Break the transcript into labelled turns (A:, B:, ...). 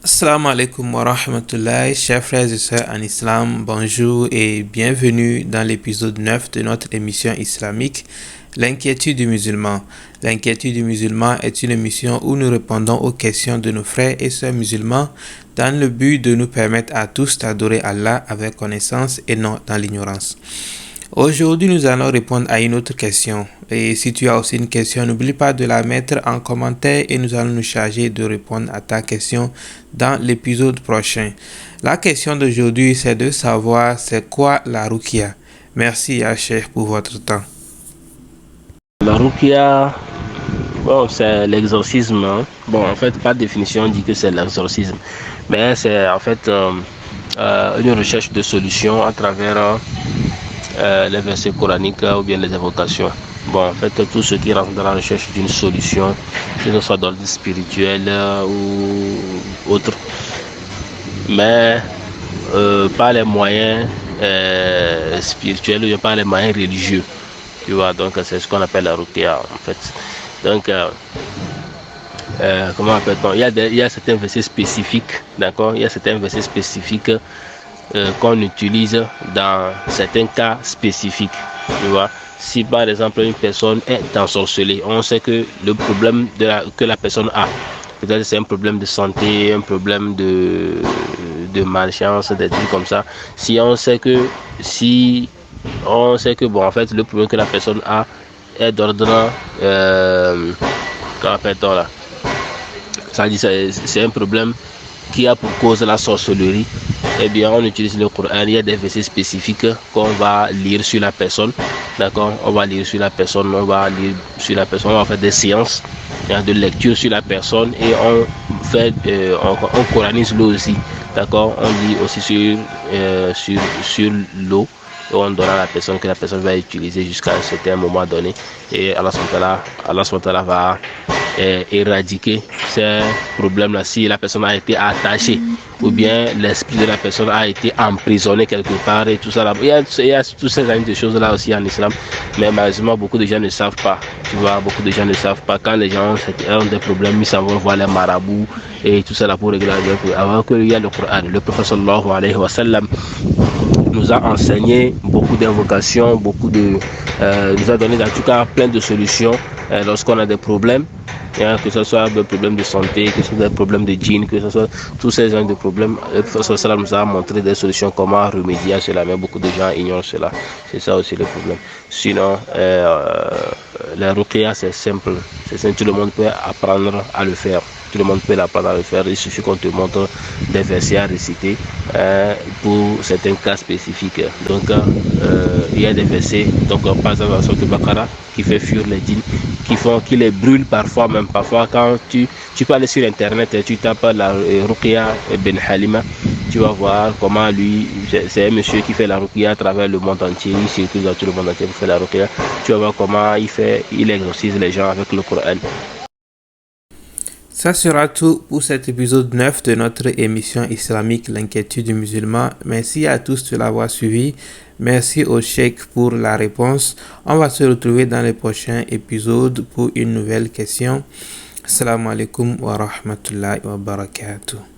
A: Assalamu alaikum wa rahmatullahi, chers frères et sœurs en islam, bonjour et bienvenue dans l'épisode 9 de notre émission islamique, l'inquiétude du musulman. L'inquiétude du musulman est une émission où nous répondons aux questions de nos frères et sœurs musulmans dans le but de nous permettre à tous d'adorer Allah avec connaissance et non dans l'ignorance. Aujourd'hui, nous allons répondre à une autre question. Et si tu as aussi une question, n'oublie pas de la mettre en commentaire et nous allons nous charger de répondre à ta question dans l'épisode prochain. La question d'aujourd'hui, c'est de savoir c'est quoi la ruqya. Merci à Cheikh pour votre temps.
B: La ruqya, bon, c'est l'exorcisme. Bon, en fait, par définition, on dit que c'est l'exorcisme. Mais c'est en fait une recherche de solutions à travers les versets coraniques ou bien les invocations. Bon, en fait, tout ce qui rentre dans la recherche d'une solution, que ce soit d'ordre spirituel ou autre, mais par les moyens spirituels ou par les moyens religieux. Tu vois, donc c'est ce qu'on appelle la ruqya, en fait. Donc, comment appelle-t-on? Il y a certains versets spécifiques, d'accord? Il y a certains versets spécifiques qu'on utilise dans certains cas spécifiques, tu vois. Si par exemple une personne est ensorcelée, on sait que le problème que la personne a, peut-être c'est un problème de santé, un problème de malchance, des trucs comme ça. Si on sait que bon, en fait le problème que la personne a est d'ordre comment appelle-t-on là, ça dit c'est un problème qui a pour cause la sorcellerie, eh bien on utilise le Coran. Il y a des versets spécifiques qu'on va lire sur la personne, d'accord? On va lire sur la personne, on va faire des séances de lecture sur la personne et on coranise l'eau aussi, d'accord? On lit aussi sur l'eau et on donne à la personne que la personne va utiliser jusqu'à un certain moment donné, et Allah va éradiquer ces problèmes-là si la personne a été attachée ou bien l'esprit de la personne a été emprisonné quelque part et tout ça là. Il y a toutes ces de choses-là aussi en islam, mais malheureusement beaucoup de gens ne savent pas. Tu vois, beaucoup de gens ne savent pas. Quand les gens ont des problèmes, ils s'en vont voir les marabouts et tout ça là pour régler. Avant qu'il y ait le Coran, le prophète sallallahu alayhi wa sallam nous a enseigné beaucoup d'invocations, nous a donné en tout cas plein de solutions lorsqu'on a des problèmes, que ce soit des problèmes de santé, que ce soit des problèmes de djinn, que ce soit tous ces genres de problèmes. Le professeur Salam nous a montré des solutions, comment remédier à cela, mais beaucoup de gens ignorent cela. C'est ça aussi le problème. Sinon, la ruqya c'est simple, tout le monde peut apprendre à le faire. Tout le monde peut l'apprendre à le faire. Il suffit qu'on te montre des versets à réciter pour certains cas spécifiques. Donc, il y a des versets, donc par exemple dans la Sourate Baqara, qui fait fuir les djinns, qui les brûlent parfois, même parfois quand tu peux aller sur internet et tu tapes la ruqya Ben Halima, tu vas voir comment lui, c'est un monsieur qui fait la ruqya à travers le monde entier, il circule dans tout le monde entier pour faire la ruqya. Tu vas voir comment il exorcise les gens avec le Coran.
A: Ça sera tout pour cet épisode 9 de notre émission islamique L'inquiétude du musulman. Merci à tous de l'avoir suivi. Merci au Cheikh pour la réponse. On va se retrouver dans les prochains épisodes pour une nouvelle question. Assalamu alaikum wa rahmatullahi wa barakatuh.